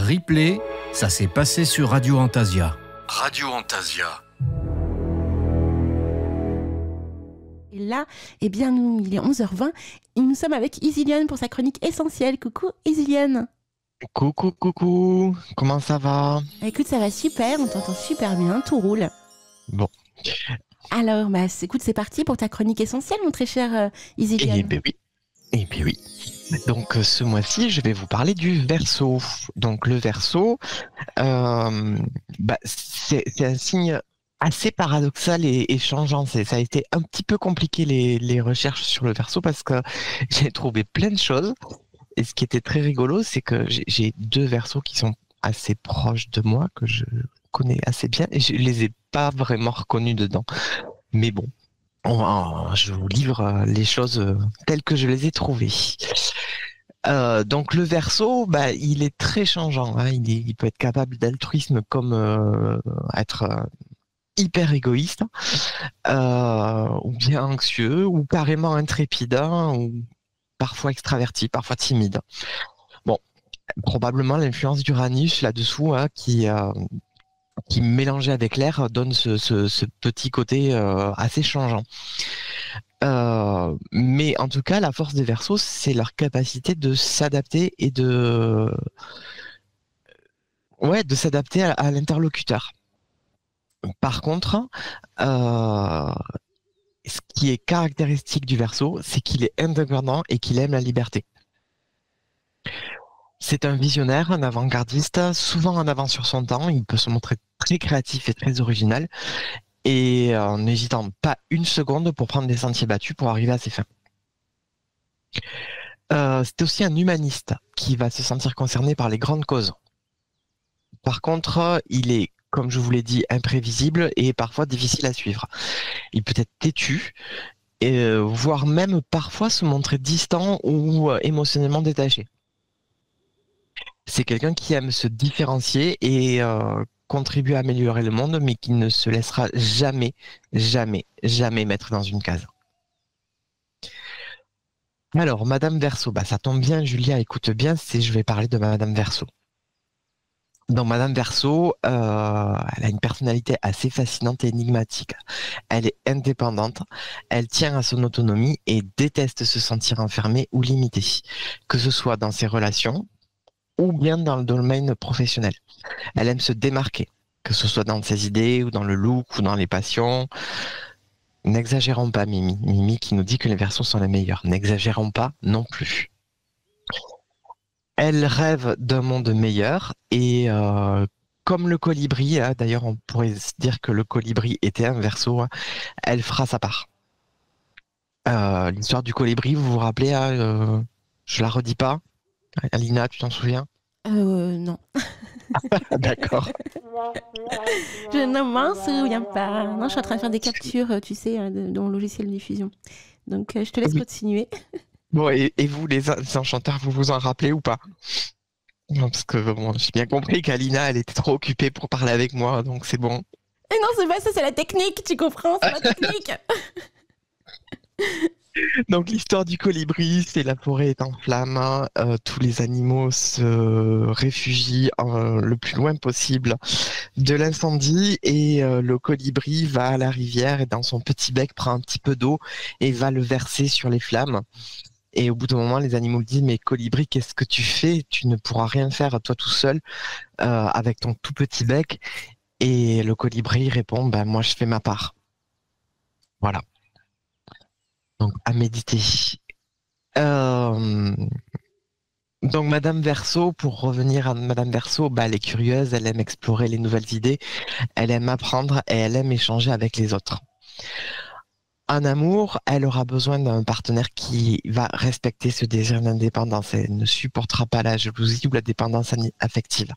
Replay, ça s'est passé sur Radio Antasia. Radio Antasia. Et là, eh bien, il est 11h20 et nous sommes avec Isiliane pour sa chronique essentielle. Coucou Isiliane. Coucou, comment ça va? Écoute, ça va super, on t'entend super bien, tout roule. Bon. Alors, écoute, c'est parti pour ta chronique essentielle, mon très cher Isiliane. Eh bien oui. Donc ce mois-ci, je vais vous parler du Verseau. Donc le Verseau, c'est un signe assez paradoxal et changeant. Ça a été un petit peu compliqué les recherches sur le Verseau parce que j'ai trouvé plein de choses. Et ce qui était très rigolo, c'est que j'ai deux Verseaux qui sont assez proches de moi, que je connais assez bien, et je les ai pas vraiment reconnus dedans. Mais bon, je vous livre les choses telles que je les ai trouvées. Donc le Verseau, il est très changeant. Hein. Il peut être capable d'altruisme comme être hyper égoïste, ou bien anxieux, ou carrément intrépide, ou parfois extraverti, parfois timide. Bon, probablement l'influence d'Uranus là-dessous, hein, qui mélangé avec l'air donne ce petit côté assez changeant. Mais en tout cas, la force des Verseaux, c'est leur capacité de s'adapter et de s'adapter à l'interlocuteur. Par contre, ce qui est caractéristique du Verseau, c'est qu'il est indépendant et qu'il aime la liberté. C'est un visionnaire, un avant-gardiste, souvent en avance sur son temps. Il peut se montrer très créatif et très original, et en n'hésitant pas une seconde pour prendre des sentiers battus pour arriver à ses fins. C'est aussi un humaniste qui va se sentir concerné par les grandes causes. Par contre, il est, comme je vous l'ai dit, imprévisible et parfois difficile à suivre. Il peut être têtu, voire même parfois se montrer distant ou émotionnellement détaché. C'est quelqu'un qui aime se différencier et contribuer à améliorer le monde, mais qui ne se laissera jamais mettre dans une case. Alors, Madame Verseau, ça tombe bien, Julia, écoute bien, je vais parler de Madame Verseau. Donc, Madame Verseau, elle a une personnalité assez fascinante et énigmatique. Elle est indépendante, elle tient à son autonomie et déteste se sentir enfermée ou limitée, que ce soit dans ses relations ou bien dans le domaine professionnel. Elle aime se démarquer, que ce soit dans ses idées ou dans le look ou dans les passions. N'exagérons pas, Mimi. Mimi qui nous dit que les Verseaux sont les meilleurs. N'exagérons pas non plus. Elle rêve d'un monde meilleur et comme le colibri, hein, d'ailleurs on pourrait se dire que le colibri était un Verseau, hein, elle fera sa part. L'histoire du colibri, vous vous rappelez, je la redis pas. Alina, tu t'en souviens? Non. D'accord. Je ne m'en souviens pas. Non, je suis en train de faire des captures, tu sais, de mon logiciel de diffusion. Donc, je te laisse continuer. Bon, et vous, les enchanteurs, vous vous en rappelez ou pas? Non, parce que j'ai bien compris qu'Alina, elle était trop occupée pour parler avec moi, donc c'est bon. Et non, c'est pas ça, c'est la technique, tu comprends? C'est la technique. Donc l'histoire du colibri, c'est la forêt est en flammes, tous les animaux se réfugient le plus loin possible de l'incendie et le colibri va à la rivière et dans son petit bec prend un petit peu d'eau et va le verser sur les flammes. Et au bout d'un moment, les animaux lui disent: mais colibri, qu'est-ce que tu fais? Tu ne pourras rien faire toi tout seul avec ton tout petit bec. Et le colibri répond: moi je fais ma part. Voilà. Donc, à méditer. Donc, Madame Verseau, pour revenir à Madame Verseau, elle est curieuse, elle aime explorer les nouvelles idées, elle aime apprendre et elle aime échanger avec les autres. En amour, elle aura besoin d'un partenaire qui va respecter ce désir d'indépendance. Elle ne supportera pas la jalousie ou la dépendance affective.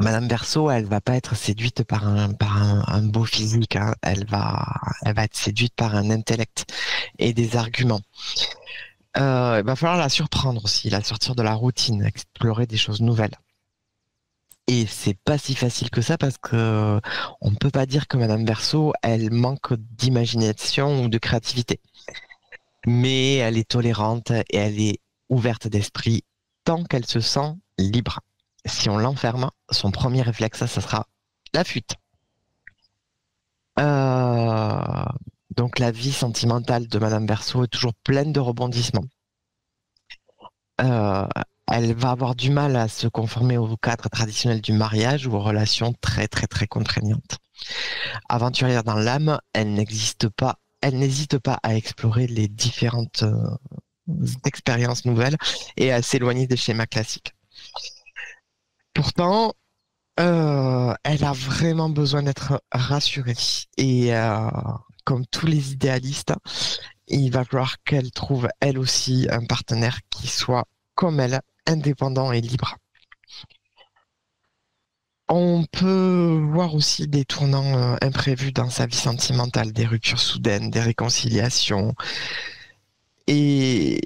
Madame Verseau, elle va pas être séduite par un beau physique, hein. Elle va être séduite par un intellect et des arguments. Il va falloir la surprendre aussi, la sortir de la routine, explorer des choses nouvelles. Et c'est pas si facile que ça parce que on ne peut pas dire que Madame Verseau, elle manque d'imagination ou de créativité. Mais elle est tolérante et elle est ouverte d'esprit tant qu'elle se sent libre. Si on l'enferme, son premier réflexe, ça sera la fuite. Donc la vie sentimentale de Madame Verseau est toujours pleine de rebondissements. Elle va avoir du mal à se conformer au cadre traditionnel du mariage ou aux relations très très très contraignantes. Aventurière dans l'âme, elle n'hésite pas à explorer les différentes expériences nouvelles et à s'éloigner des schémas classiques. Pourtant, elle a vraiment besoin d'être rassurée. Et comme tous les idéalistes, il va falloir qu'elle trouve elle aussi un partenaire qui soit comme elle, indépendant et libre. On peut voir aussi des tournants imprévus dans sa vie sentimentale, des ruptures soudaines, des réconciliations. Et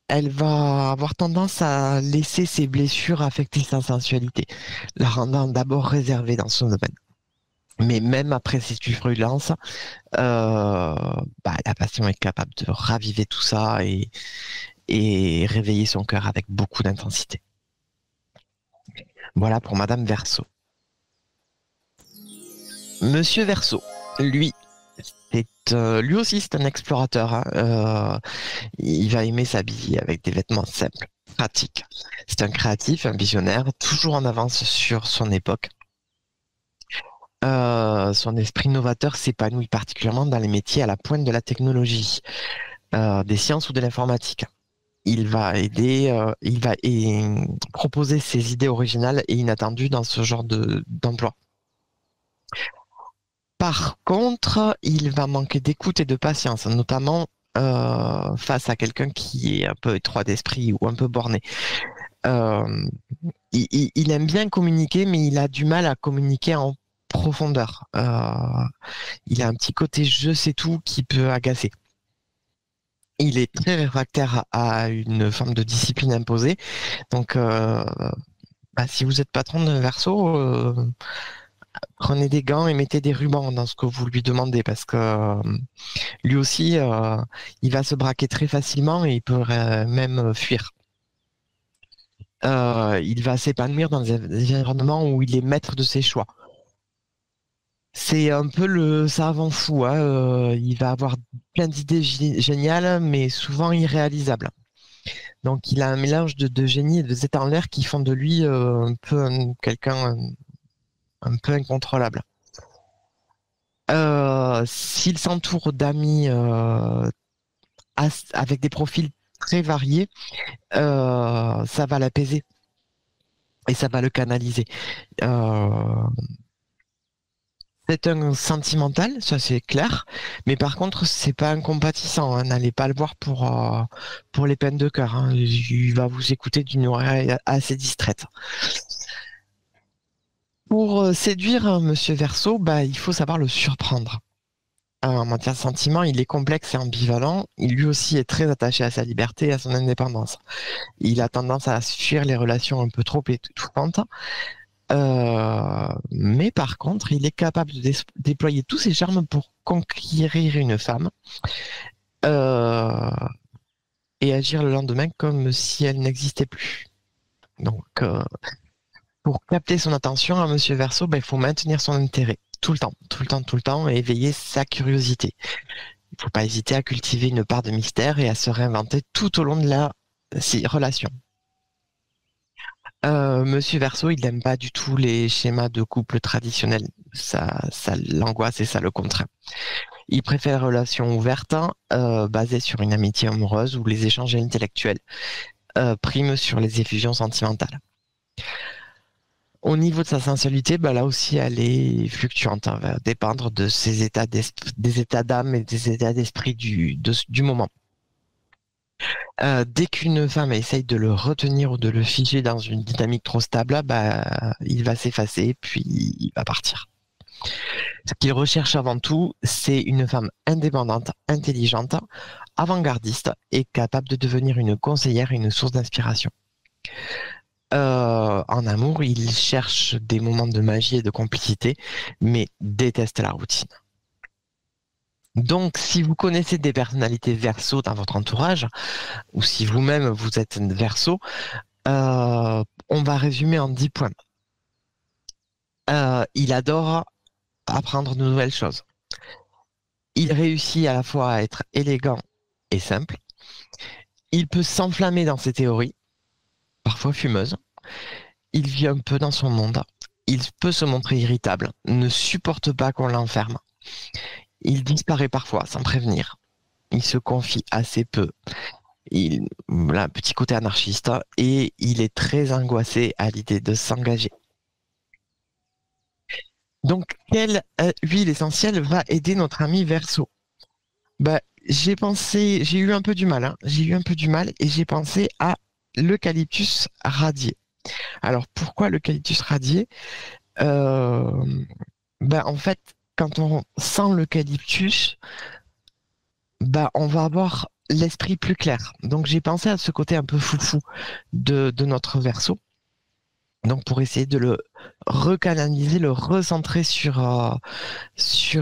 elle va avoir tendance à laisser ses blessures affecter sa sensualité, la rendant d'abord réservée dans son domaine. Mais même après ces turbulences, la passion est capable de raviver tout ça et réveiller son cœur avec beaucoup d'intensité. Voilà pour Madame Verseau. Monsieur Verseau, lui aussi c'est un explorateur. Hein. Il va aimer s'habiller avec des vêtements simples, pratiques. C'est un créatif, un visionnaire, toujours en avance sur son époque. Son esprit novateur s'épanouit particulièrement dans les métiers à la pointe de la technologie, des sciences ou de l'informatique. Il va proposer ses idées originales et inattendues dans ce genre d'emploi. Par contre, il va manquer d'écoute et de patience, notamment face à quelqu'un qui est un peu étroit d'esprit ou un peu borné. Il aime bien communiquer, mais il a du mal à communiquer en profondeur. Il a un petit côté je sais tout qui peut agacer. Il est très réfractaire à une forme de discipline imposée. Donc, si vous êtes patron de Verseau, prenez des gants et mettez des rubans dans ce que vous lui demandez parce que lui aussi, il va se braquer très facilement et il peut même fuir. Il va s'épanouir dans des environnements où il est maître de ses choix. C'est un peu le savant fou. Hein. Il va avoir plein d'idées géniales, mais souvent irréalisables. Donc, il a un mélange de génie et de tête en l'air qui font de lui un peu quelqu'un un peu incontrôlable. S'il s'entoure d'amis avec des profils très variés, ça va l'apaiser et ça va le canaliser. C'est un sentimental, ça c'est clair, mais par contre c'est pas un compatissant, hein. N'allez pas le voir pour les peines de cœur, hein. Il va vous écouter d'une oreille assez distraite. Pour séduire Monsieur Verseau, il faut savoir le surprendre. En matière de sentiments, il est complexe et ambivalent. Il lui aussi est très attaché à sa liberté et à son indépendance. Il a tendance à fuir les relations un peu trop étouffantes. Mais par contre, il est capable de déployer tous ses charmes pour conquérir une femme et agir le lendemain comme si elle n'existait plus. Donc, pour capter son attention à Monsieur Verseau, il faut maintenir son intérêt tout le temps et éveiller sa curiosité. Il ne faut pas hésiter à cultiver une part de mystère et à se réinventer tout au long de la relation. Monsieur Verseau, il n'aime pas du tout les schémas de couple traditionnels. Ça l'angoisse et ça le contraint. Il préfère les relations ouvertes, basées sur une amitié amoureuse où les échanges intellectuels priment sur les effusions sentimentales. Au niveau de sa sensualité, là aussi, elle est fluctuante. Elle va dépendre de ses états des états d'âme et des états d'esprit du moment. Dès qu'une femme essaye de le retenir ou de le figer dans une dynamique trop stable, il va s'effacer puis il va partir. Ce qu'il recherche avant tout, c'est une femme indépendante, intelligente, avant-gardiste et capable de devenir une conseillère et une source d'inspiration. En amour, il cherche des moments de magie et de complicité, mais déteste la routine. Donc, si vous connaissez des personnalités Verseau dans votre entourage, ou si vous-même vous êtes Verseau, On va résumer en 10 points. Il adore apprendre de nouvelles choses. Il réussit à la fois à être élégant et simple. Il peut s'enflammer dans ses théories, parfois fumeuses. Il vit un peu dans son monde. Il peut se montrer irritable, ne supporte pas qu'on l'enferme. Il disparaît parfois sans prévenir. Il se confie assez peu. Il a un petit côté anarchiste et il est très angoissé à l'idée de s'engager. Donc, quelle huile essentielle va aider notre ami Verseau? J'ai eu un peu du mal, et j'ai pensé à l'eucalyptus radié. Alors, pourquoi l'eucalyptus radié? En fait, quand on sent l'eucalyptus, on va avoir l'esprit plus clair. Donc, j'ai pensé à ce côté un peu foufou de notre Verseau. Donc, pour essayer de le recanaliser, le recentrer sur ce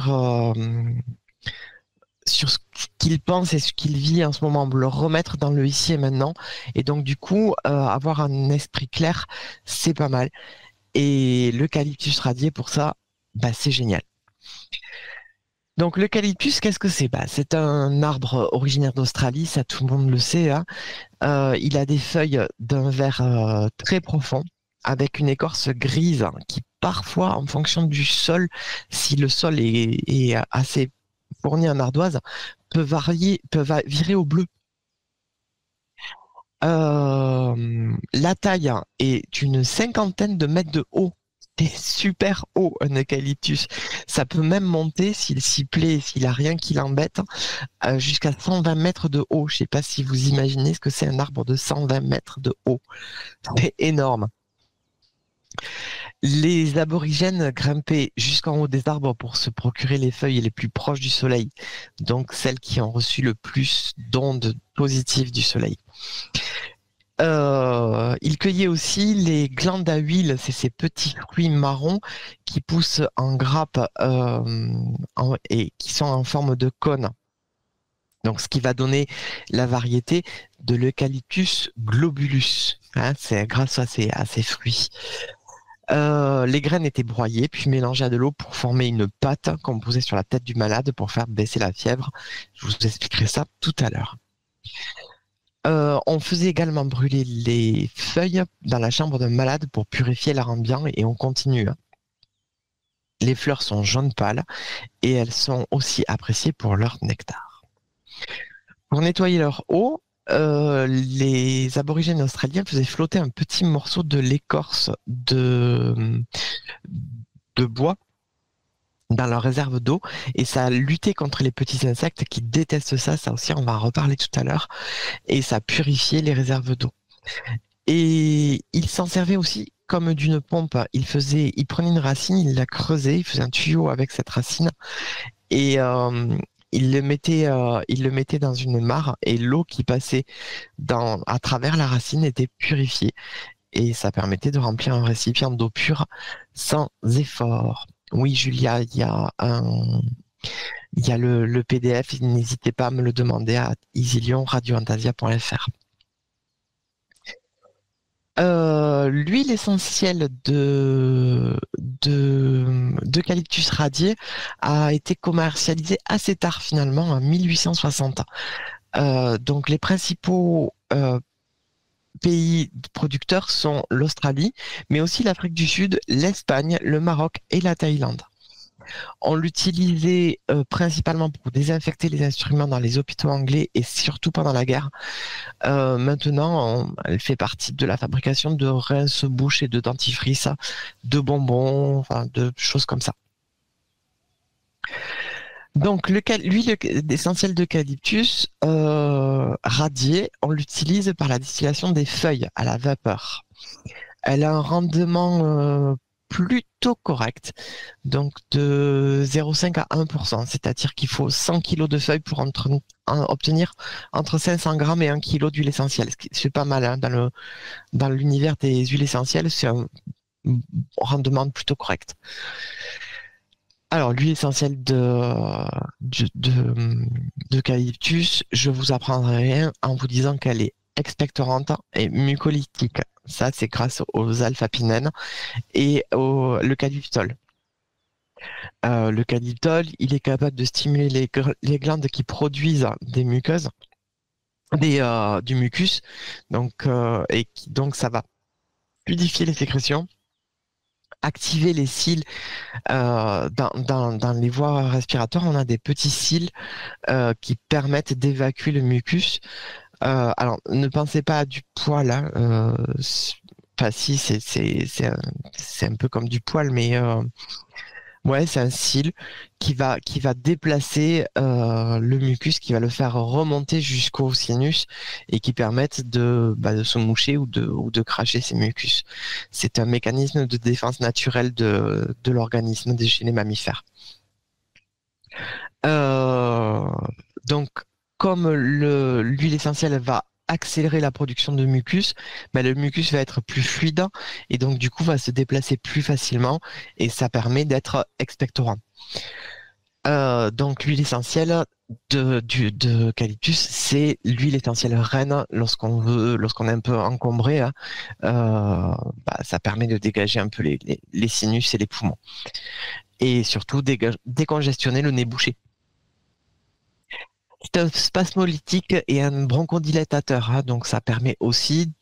qu'il pense et ce qu'il vit en ce moment, le remettre dans le ici et maintenant. Et donc, du coup, avoir un esprit clair, c'est pas mal. Et l'eucalyptus radié, pour ça, c'est génial. Donc, l'eucalyptus, qu'est-ce que c'est? C'est un arbre originaire d'Australie, ça tout le monde le sait. Hein. Il a des feuilles d'un vert très profond, avec une écorce grise qui parfois, en fonction du sol, si le sol est assez fourni en ardoise, peut virer au bleu. La taille est une 50aine de mètres de haut. C'est super haut, un eucalyptus. Ça peut même monter, s'il s'y plaît, s'il a rien qui l'embête, jusqu'à 120 mètres de haut. Je ne sais pas si vous imaginez ce que c'est un arbre de 120 mètres de haut. C'est énorme. Les aborigènes grimpaient jusqu'en haut des arbres pour se procurer les feuilles les plus proches du soleil, donc celles qui ont reçu le plus d'ondes positives du soleil. Ils cueillaient aussi les glandes à huile, c'est ces petits fruits marrons qui poussent en grappe et qui sont en forme de cône. Donc, ce qui va donner la variété de l'Eucalyptus globulus. Hein, c'est grâce à ces fruits. Les graines étaient broyées puis mélangées à de l'eau pour former une pâte qu'on posait sur la tête du malade pour faire baisser la fièvre. Je vous expliquerai ça tout à l'heure. On faisait également brûler les feuilles dans la chambre d'un malade pour purifier l'air ambiant et on continue. Les fleurs sont jaune pâle et elles sont aussi appréciées pour leur nectar. Pour nettoyer leur eau, les aborigènes australiens faisaient flotter un petit morceau de l'écorce de bois dans leur réserve d'eau et ça a lutté contre les petits insectes qui détestent ça. Ça aussi, on va en reparler tout à l'heure. Et ça a purifié les réserves d'eau. Et ils s'en servaient aussi comme d'une pompe. Ils prenaient une racine, ils la creusaient, ils faisaient un tuyau avec cette racine et il le mettait dans une mare et l'eau qui passait à travers la racine était purifiée et ça permettait de remplir un récipient d'eau pure sans effort. Oui, Julia, il y a le PDF, n'hésitez pas à me le demander à isilion-radioantasia.fr. L'huile essentielle d'eucalyptus radié a été commercialisée assez tard finalement, en 1860. Donc les principaux pays producteurs sont l'Australie, mais aussi l'Afrique du Sud, l'Espagne, le Maroc et la Thaïlande. On l'utilisait principalement pour désinfecter les instruments dans les hôpitaux anglais et surtout pendant la guerre. Maintenant, elle fait partie de la fabrication de rince-bouche et de dentifrice, de bonbons, enfin, de choses comme ça. Donc, l'huile essentielle d'eucalyptus radiée, on l'utilise par la distillation des feuilles à la vapeur. Elle a un rendement plutôt correct, donc de 0,5 à 1%, c'est-à-dire qu'il faut 100 kg de feuilles pour obtenir entre 500 grammes et 1 kg d'huile essentielle. C'est pas mal, hein, dans l'univers des huiles essentielles, c'est un rendement plutôt correct. Alors, l'huile essentielle d'eucalyptus, je vous apprendrai rien en vous disant qu'elle est expectorante et mucolytique. Ça, c'est grâce aux alpha-pinènes et au l'eucalyptol. L'eucalyptol, il est capable de stimuler les glandes qui produisent des muqueuses, du mucus, donc ça va fluidifier les sécrétions, activer les cils. Dans les voies respiratoires, on a des petits cils qui permettent d'évacuer le mucus. Alors, ne pensez pas à du poil, hein, enfin, si, c'est un peu comme du poil, mais ouais, c'est un cil qui va déplacer le mucus, qui va le faire remonter jusqu'au sinus et qui permettent de se moucher ou de cracher ces mucus. C'est un mécanisme de défense naturelle de l'organisme chez les mammifères. Donc, comme l'huile essentielle va accélérer la production de mucus, le mucus va être plus fluide et donc du coup va se déplacer plus facilement et ça permet d'être expectorant. Donc l'huile essentielle d'eucalyptus, c'est l'huile essentielle reine lorsqu'on est un peu encombré, hein, ça permet de dégager un peu les sinus et les poumons et surtout décongestionner le nez bouché. C'est un spasmolytique et un bronchodilatateur, hein, donc ça permet aussi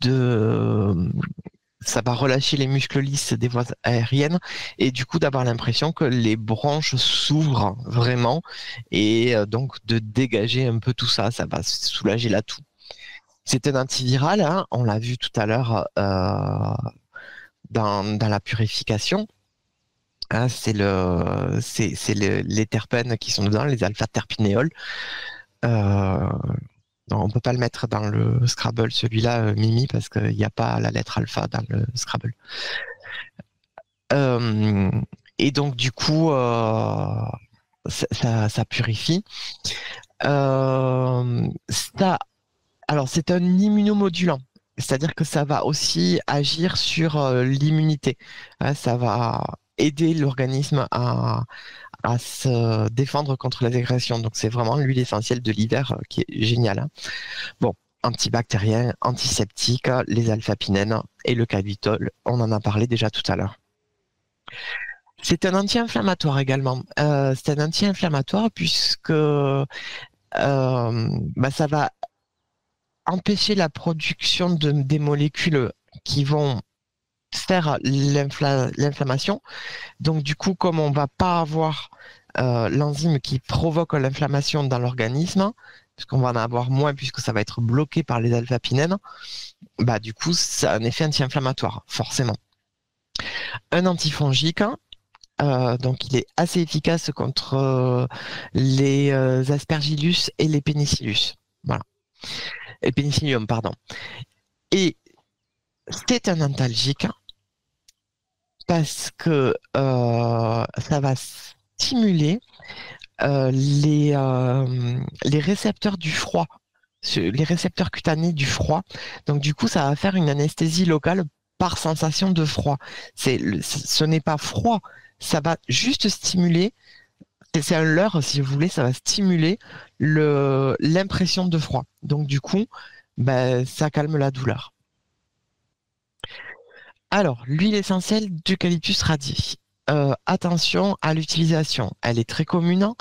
ça va relâcher les muscles lisses des voies aériennes et du coup d'avoir l'impression que les bronches s'ouvrent vraiment et donc de dégager un peu tout ça, ça va soulager la toux. C'est un antiviral, hein, on l'a vu tout à l'heure dans la purification. Hein, c'est les terpènes qui sont dedans, les alpha-terpinéols. Non, on peut pas le mettre dans le Scrabble, celui-là, Mimi, parce qu'il n'y a pas la lettre alpha dans le Scrabble. Et donc, du coup, ça purifie. Alors, c'est un immunomodulant, c'est-à-dire que ça va aussi agir sur l'immunité. Hein, ça va aider l'organisme à se défendre contre les agressions. Donc, c'est vraiment l'huile essentielle de l'hiver qui est géniale. Hein. Bon, antibactérien, antiseptique, les alpha-pinènes et le l'eucalyptol, on en a parlé déjà tout à l'heure. C'est un anti-inflammatoire également. C'est un anti-inflammatoire puisque ça va empêcher la production des molécules qui vont faire l'inflammation. Donc du coup, comme on va pas avoir l'enzyme qui provoque l'inflammation dans l'organisme, puisqu'on va en avoir moins puisque ça va être bloqué par les alpha-pinènes, du coup, ça a un effet anti-inflammatoire, forcément. Un antifongique, donc il est assez efficace contre les aspergillus et les pénicillus. Voilà. Et pénicillium, pardon. Et c'est un antalgique parce que ça va stimuler les récepteurs du froid, les récepteurs cutanés du froid. Donc du coup, ça va faire une anesthésie locale par sensation de froid. Ce n'est pas froid, ça va juste stimuler, c'est un leurre si vous voulez, ça va stimuler l'impression de froid. Donc du coup, ça calme la douleur. Alors, l'huile essentielle d'eucalyptus radié. Attention à l'utilisation. Elle est très commune,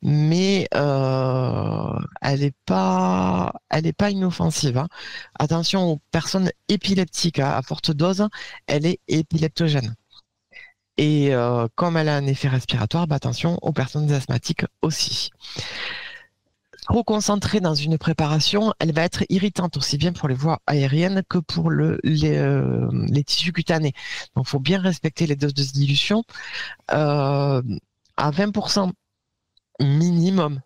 mais elle n'est pas inoffensive. Hein. Attention aux personnes épileptiques. Hein. À forte dose, elle est épileptogène. Et comme elle a un effet respiratoire, attention aux personnes asthmatiques aussi. Trop concentrée dans une préparation, elle va être irritante aussi bien pour les voies aériennes que pour les tissus cutanés. Donc, il faut bien respecter les doses de dilution à 20% minimum,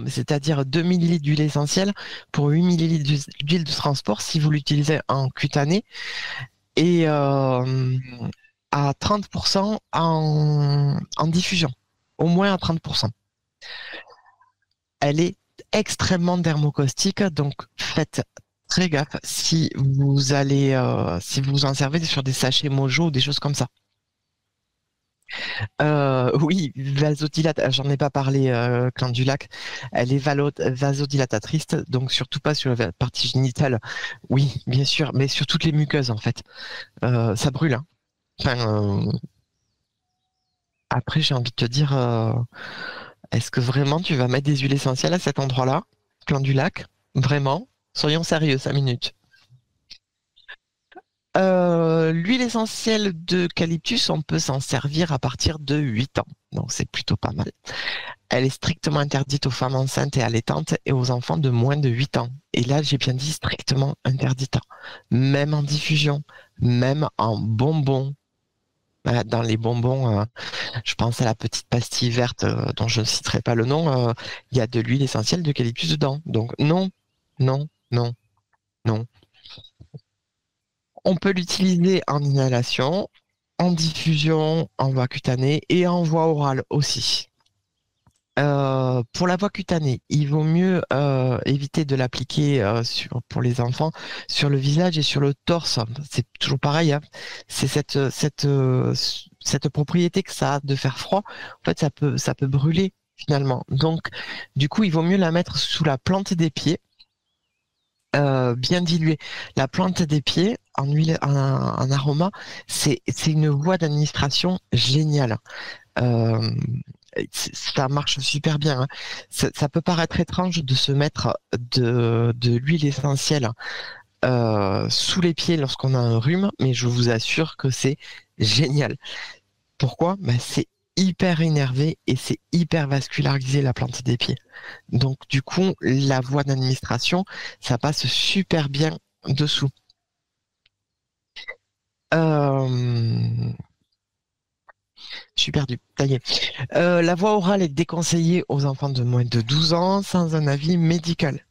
c'est-à-dire 2 ml d'huile essentielle pour 8 ml d'huile de transport si vous l'utilisez en cutané et à 30% en diffusion, au moins à 30%. Elle est extrêmement dermocaustique, donc faites très gaffe si vous en servez sur des sachets Mojo ou des choses comme ça. Oui, vasodilate, j'en ai pas parlé, Clan du Lac. Elle est vasodilatatrice, donc surtout pas sur la partie génitale. Oui, bien sûr, mais sur toutes les muqueuses en fait. Ça brûle, hein. Enfin, après, j'ai envie de te dire, est-ce que vraiment tu vas mettre des huiles essentielles à cet endroit-là, Clan du Lac? Vraiment? Soyons sérieux, 5 minutes. L'huile essentielle d'eucalyptus, on peut s'en servir à partir de 8 ans. Donc c'est plutôt pas mal. Elle est strictement interdite aux femmes enceintes et allaitantes et aux enfants de moins de 8 ans. Et là, j'ai bien dit strictement interdite. Même en diffusion, même en bonbons. Voilà, dans les bonbons, je pense à la petite pastille verte dont je ne citerai pas le nom, il y a de l'huile essentielle d'eucalyptus dedans. Donc non, non, non, non. On peut l'utiliser en inhalation, en diffusion, en voie cutanée et en voie orale aussi. Pour la voie cutanée, il vaut mieux éviter de l'appliquer pour les enfants sur le visage et sur le torse. C'est toujours pareil, hein. C'est cette propriété que ça a de faire froid. En fait, ça peut brûler finalement. Donc, du coup, il vaut mieux la mettre sous la plante des pieds, bien diluée. La plante des pieds en huile, en aroma, c'est une voie d'administration géniale. Euh, Ça marche super bien, hein. Ça peut paraître étrange de se mettre de l'huile essentielle sous les pieds lorsqu'on a un rhume, mais je vous assure que c'est génial. Pourquoi? Ben, c'est hyper énervé et c'est hyper vascularisé la plante des pieds. Donc du coup, la voie d'administration, ça passe super bien dessous. Euh, Je suis perdu. Ça y est. La voie orale est déconseillée aux enfants de moins de 12 ans sans un avis médical.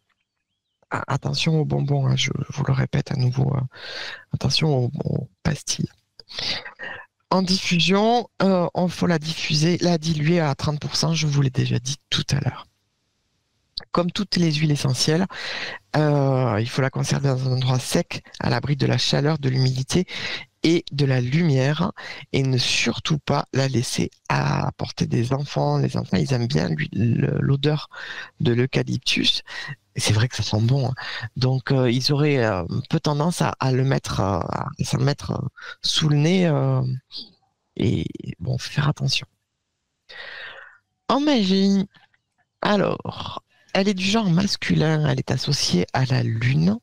Ah, attention aux bonbons, hein, je vous le répète à nouveau. Attention aux pastilles. En diffusion, il faut la diffuser, la diluer à 30%, je vous l'ai déjà dit tout à l'heure. Comme toutes les huiles essentielles, il faut la conserver dans un endroit sec, à l'abri de la chaleur, de l'humidité et de la lumière, et ne surtout pas la laisser à portée des enfants. Les enfants, ils aiment bien l'odeur de l'eucalyptus. Et c'est vrai que ça sent bon, hein. Donc, ils auraient un peu tendance à le mettre, à s'en mettre sous le nez. Et bon, faut faire attention. En magie, alors, elle est du genre masculin. Elle est associée à la lune.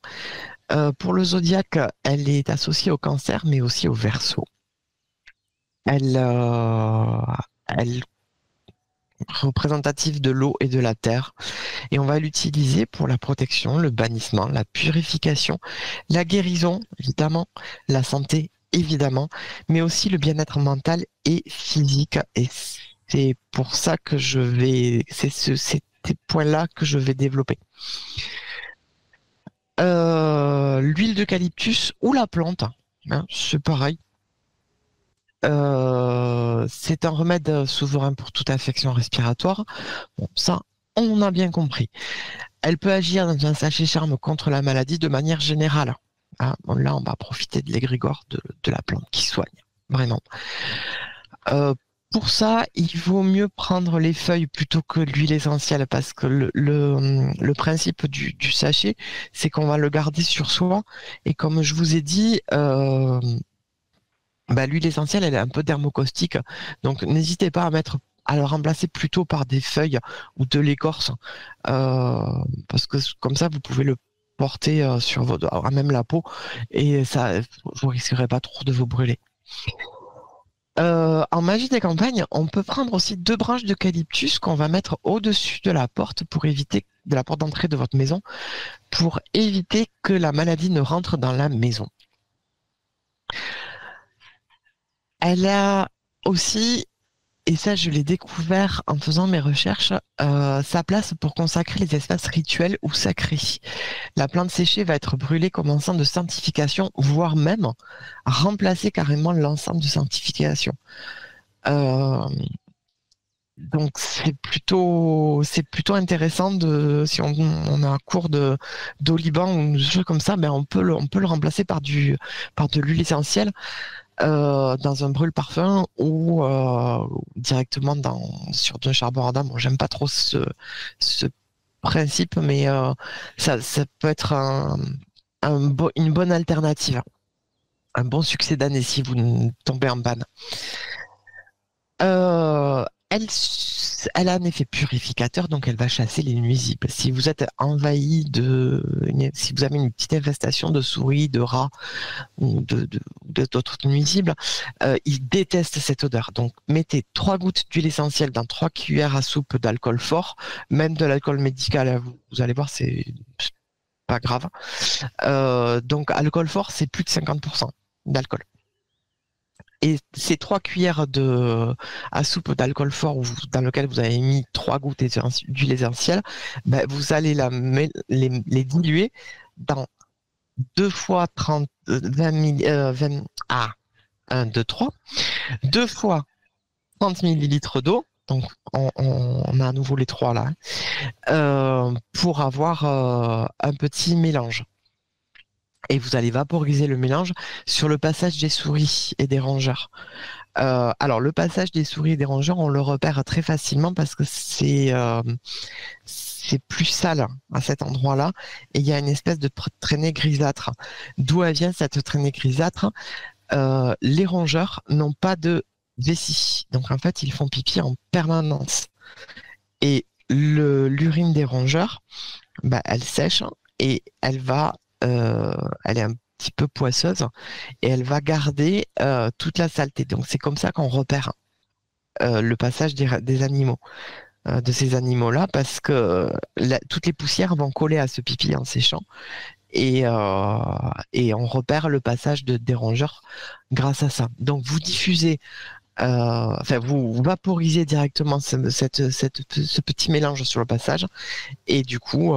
Pour le zodiaque, elle est associée au Cancer, mais aussi au Verseau. Elle est représentative de l'eau et de la terre. Et on va l'utiliser pour la protection, le bannissement, la purification, la guérison, évidemment, la santé, évidemment, mais aussi le bien-être mental et physique. Et c'est pour ça que c'est ces points-là que je vais développer. L'huile d'eucalyptus ou la plante, hein, c'est pareil. C'est un remède souverain pour toute affection respiratoire. Bon, ça, on a bien compris. Elle peut agir dans un sachet charme contre la maladie de manière générale. Ah, bon, là, on va profiter de l'égrégore de la plante qui soigne, vraiment. Pour ça, il vaut mieux prendre les feuilles plutôt que l'huile essentielle parce que le principe du sachet, c'est qu'on va le garder sur soi. Et comme je vous ai dit, l'huile essentielle, elle est un peu dermocaustique. Donc, n'hésitez pas à le remplacer plutôt par des feuilles ou de l'écorce. Parce que comme ça, vous pouvez le porter à même la peau et ça, vous risquerez pas trop de vous brûler. En magie des campagnes, on peut prendre aussi 2 branches d'eucalyptus qu'on va mettre au-dessus de la porte de la porte d'entrée de votre maison pour éviter que la maladie ne rentre dans la maison. Elle a aussi, et ça je l'ai découvert en faisant mes recherches, sa place pour consacrer les espaces rituels ou sacrés. La plante séchée va être brûlée comme encens de sanctification, voire même remplacer carrément l'encens de sanctification. Donc c'est plutôt intéressant si on a un cours d'oliban ou des choses comme ça, on peut le remplacer par de l'huile essentielle. dans un brûle-parfum ou directement sur du charbon ardent. Bon, j'aime pas trop ce principe, mais ça peut être une bonne alternative, un bon succès d'année si vous tombez en panne. Elle a un effet purificateur, donc elle va chasser les nuisibles. Si vous êtes envahi si vous avez une petite infestation de souris, de rats ou d'autres nuisibles, ils détestent cette odeur. Donc mettez 3 gouttes d'huile essentielle dans 3 cuillères à soupe d'alcool fort, même de l'alcool médical, vous allez voir, c'est pas grave. Donc alcool fort, c'est plus de 50% d'alcool. Et ces 3 cuillères à soupe d'alcool fort dans lequel vous avez mis 3 gouttes d'huile essentielle, vous allez les diluer dans 2 fois 30, 1, 2, 3, 2 fois 30 millilitres d'eau. Donc, on a à nouveau les 3 là, pour avoir un petit mélange. Et vous allez vaporiser le mélange sur le passage des souris et des rongeurs. Alors, le passage des souris et des rongeurs, on le repère très facilement parce que c'est plus sale à cet endroit-là et il y a une espèce de traînée grisâtre. D'où elle vient cette traînée grisâtre? Les rongeurs n'ont pas de vessie. Donc, en fait, ils font pipi en permanence. Et l'urine des rongeurs, elle sèche et elle est un petit peu poisseuse et elle va garder toute la saleté. Donc c'est comme ça qu'on repère le passage des animaux, de ces animaux-là, parce que toutes les poussières vont coller à ce pipi en séchant et on repère le passage des rongeurs grâce à ça. Donc vous diffusez, vous vaporisez directement ce petit mélange sur le passage et du coup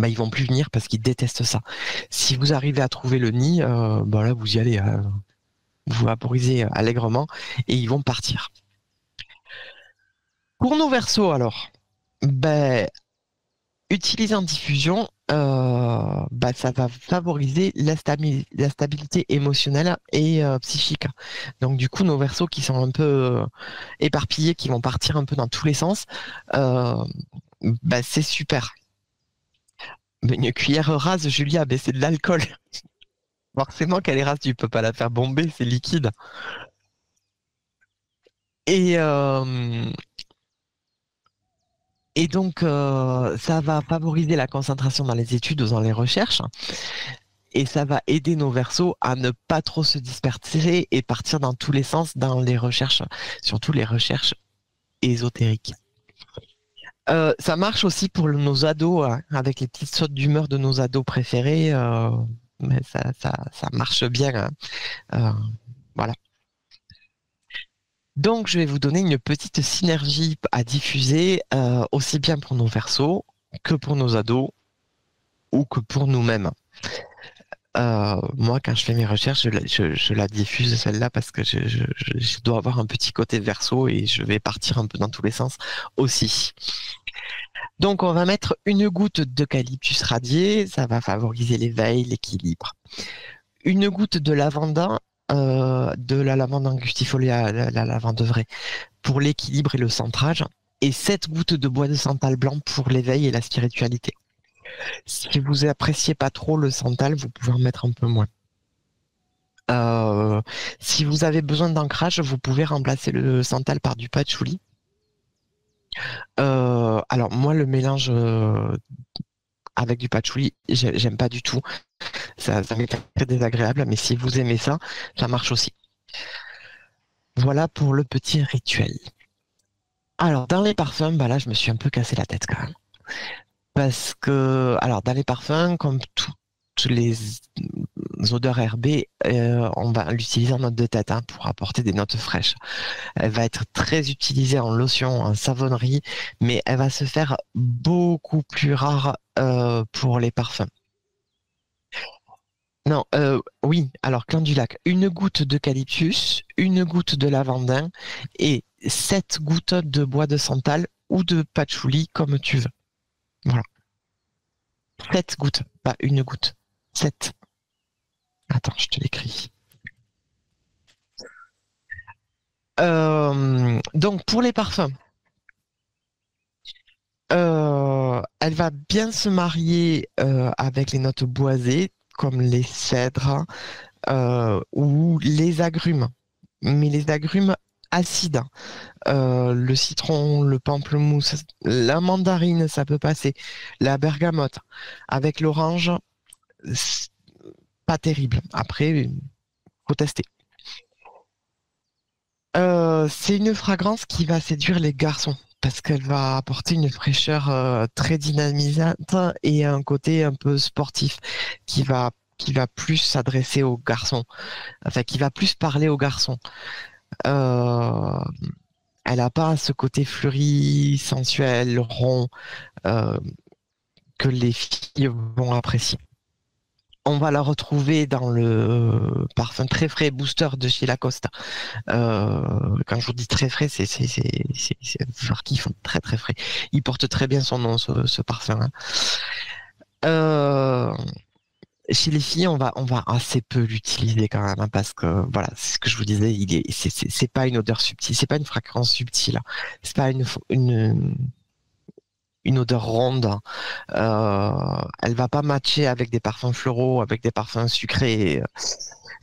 ils vont plus venir parce qu'ils détestent ça. Si vous arrivez à trouver le nid, là vous y allez, vous vaporisez allègrement et ils vont partir. Pour nos versos alors, utiliser en diffusion, ça va favoriser la stabilité émotionnelle et psychique. Donc du coup, nos versos qui sont un peu éparpillés, qui vont partir un peu dans tous les sens, c'est super. Une cuillère rase, Julia, c'est de l'alcool. Forcément qu'elle est rase, tu peux pas la faire bomber, c'est liquide. Et donc, ça va favoriser la concentration dans les études ou dans les recherches. Et ça va aider nos versos à ne pas trop se disperser et partir dans tous les sens dans les recherches, surtout les recherches ésotériques. Ça marche aussi pour nos ados, hein, avec les petites sautes d'humeur de nos ados préférés. Mais ça marche bien. Hein. Voilà. Donc, je vais vous donner une petite synergie à diffuser, aussi bien pour nos versos que pour nos ados ou que pour nous-mêmes. Moi, quand je fais mes recherches, je la diffuse celle-là parce que je dois avoir un petit côté verso et je vais partir un peu dans tous les sens aussi. Donc, on va mettre une goutte d'eucalyptus radié, ça va favoriser l'éveil, l'équilibre. Une goutte de lavanda, de la lavande angustifolia, la lavande vraie, pour l'équilibre et le centrage. Et 7 gouttes de bois de santal blanc pour l'éveil et la spiritualité. Si vous appréciez pas trop le santal, vous pouvez en mettre un peu moins. Si vous avez besoin d'ancrage, vous pouvez remplacer le santal par du patchouli. Alors moi, le mélange avec du patchouli, j'aime pas du tout. Ça m'est très désagréable, mais si vous aimez ça, ça marche aussi. Voilà pour le petit rituel. Alors, dans les parfums, là, je me suis un peu cassé la tête quand même. Parce que, alors, dans les parfums, comme toutes les odeurs herbées, on va l'utiliser en note de tête, hein, pour apporter des notes fraîches. Elle va être très utilisée en lotion, en savonnerie, mais elle va se faire beaucoup plus rare pour les parfums. Non, oui, alors clan du lac, une goutte d'eucalyptus, une goutte de lavandin et 7 gouttes de bois de santal ou de patchouli comme tu veux. Voilà. 7 gouttes, pas une goutte. 7. Attends, je te l'écris. Donc pour les parfums, elle va bien se marier avec les notes boisées, comme les cèdres ou les agrumes, mais les agrumes acides. Le citron, le pamplemousse, la mandarine, ça peut passer. La bergamote. Avec l'orange, c'est pas terrible. Après, faut tester. C'est une fragrance qui va séduire les garçons parce qu'elle va apporter une fraîcheur très dynamisante et un côté un peu sportif qui va plus s'adresser aux garçons, enfin qui va plus parler aux garçons. Euh, Elle n'a pas ce côté fleuri, sensuel, rond euh, que les filles vont apprécier. On va la retrouver dans le parfum très frais Booster de chez Lacoste. Quand je vous dis très frais, c'est genre qui font très très frais. Il porte très bien son nom, ce parfum, hein. Euh, Chez les filles, on va assez peu l'utiliser quand même, hein, parce que voilà, c'est ce que je vous disais, c'est pas une odeur subtile, c'est pas une fragrance subtile, hein. C'est pas une odeur ronde. Elle va pas matcher avec des parfums floraux, avec des parfums sucrés,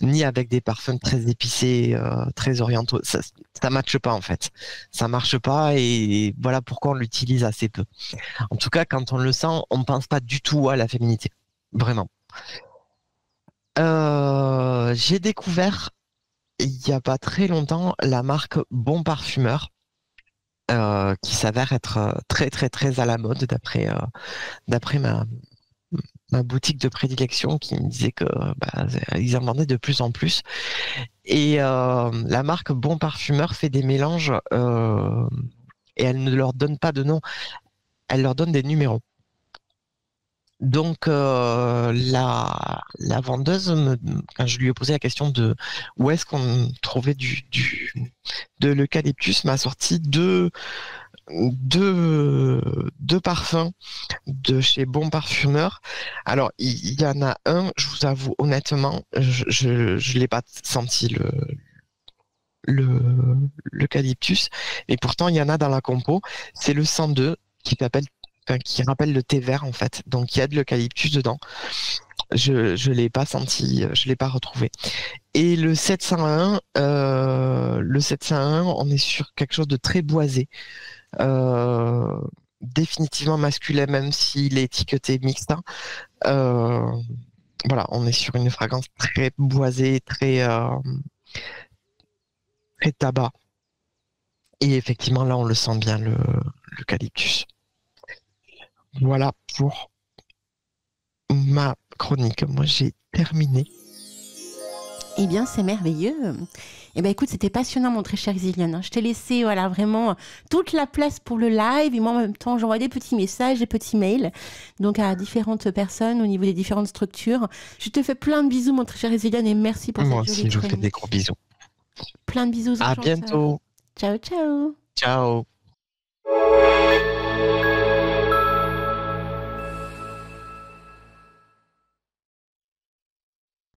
ni avec des parfums très épicés, très orientaux. Ça matche pas en fait. Ça marche pas et voilà pourquoi on l'utilise assez peu. En tout cas, quand on le sent, on pense pas du tout à la féminité. Vraiment. J'ai découvert il y a pas très longtemps la marque Bon Parfumeur, qui s'avère être très très très à la mode d'après ma boutique de prédilection qui me disait que bah, ils en vendaient de plus en plus. Et la marque Bon Parfumeur fait des mélanges et elle ne leur donne pas de nom, elle leur donne des numéros. Donc la vendeuse, quand je lui ai posé la question de où est-ce qu'on trouvait de l'eucalyptus, m'a sorti deux parfums de chez Bon Parfumeur. Alors il y en a un, je vous avoue honnêtement, je l'ai pas senti le l'eucalyptus, et pourtant il y en a dans la compo. C'est le 102 qui rappelle le thé vert en fait. Donc il y a de l'eucalyptus dedans. Je l'ai pas senti, je l'ai pas retrouvé. Et le 701, on est sur quelque chose de très boisé, euh, définitivement masculin, même s'il est étiqueté mixte, hein. Euh, voilà, on est sur une fragrance très boisée, très tabac. Et effectivement, là, on le sent bien, l'eucalyptus. Voilà pour ma chronique. Moi, j'ai terminé. Eh bien, c'est merveilleux. Eh bien, écoute, c'était passionnant, mon très cher Xiliane, hein. Je t'ai laissé, voilà, vraiment toute la place pour le live. Et moi, en même temps, j'envoie des petits messages, des petits mails, donc à différentes personnes au niveau des différentes structures. Je te fais plein de bisous, mon très cher Xiliane, et merci pour Moi cette aussi, jolie je vous fais chronique. des gros bisous. Plein de bisous aux À chanteurs. bientôt. Ciao, ciao. Ciao.